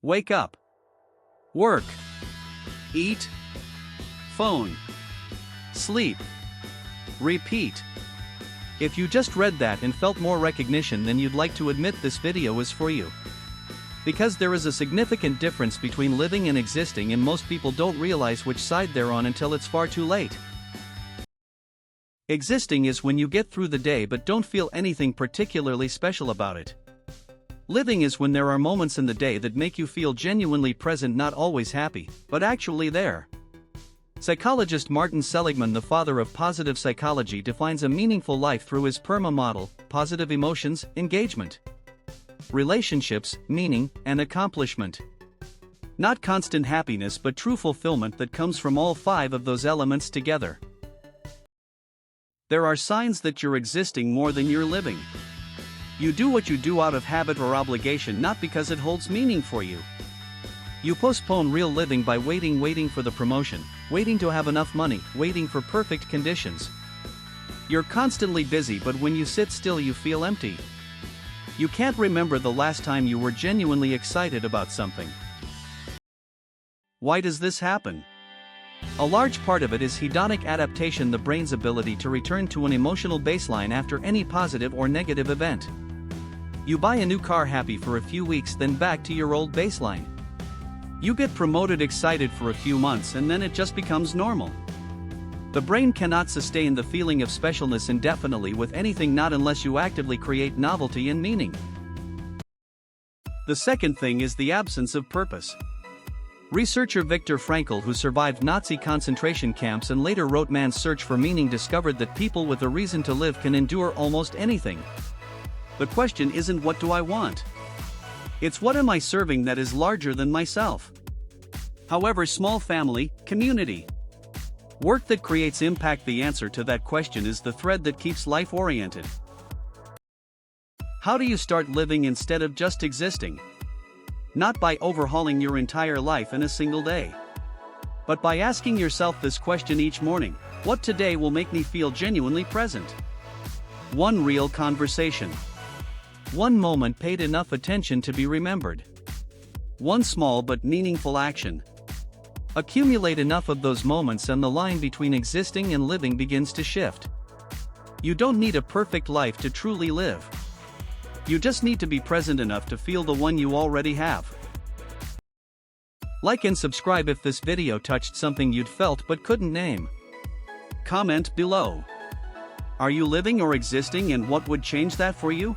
Wake up. Work. Eat. Phone. Sleep. Repeat. If you just read that and felt more recognition than you'd like to admit, this video is for you. Because there is a significant difference between living and existing, and most people don't realize which side they're on until it's far too late. Existing is when you get through the day but don't feel anything particularly special about it. Living is when there are moments in the day that make you feel genuinely present, not always happy, but actually there. Psychologist Martin Seligman, the father of positive psychology, defines a meaningful life through his PERMA model: positive emotions, engagement, relationships, meaning, and accomplishment. Not constant happiness, but true fulfillment that comes from all 5 of those elements together. There are signs that you're existing more than you're living. You do what you do out of habit or obligation, not because it holds meaning for you. You postpone real living by waiting for the promotion, waiting to have enough money, waiting for perfect conditions. You're constantly busy, but when you sit still you feel empty. You can't remember the last time you were genuinely excited about something. Why does this happen? A large part of it is hedonic adaptation, the brain's ability to return to an emotional baseline after any positive or negative event. You buy a new car happy for a few weeks, then back to your old baseline. You get promoted excited for a few months, and then it just becomes normal. The brain cannot sustain the feeling of specialness indefinitely with anything, not unless you actively create novelty and meaning. The second thing is the absence of purpose. Researcher Viktor Frankl, who survived Nazi concentration camps and later wrote Man's Search for Meaning, discovered that people with a reason to live can endure almost anything. The question isn't what do I want? It's what am I serving that is larger than myself? However small, family, community, work that creates impact. The answer to that question is the thread that keeps life oriented. How do you start living instead of just existing? Not by overhauling your entire life in a single day, but by asking yourself this question each morning: what today will make me feel genuinely present? One real conversation. One moment paid enough attention to be remembered. One small but meaningful action. Accumulate enough of those moments and the line between existing and living begins to shift. You don't need a perfect life to truly live. You just need to be present enough to feel the one you already have. Like and subscribe if this video touched something you'd felt but couldn't name. Comment below. Are you living or existing, and what would change that for you?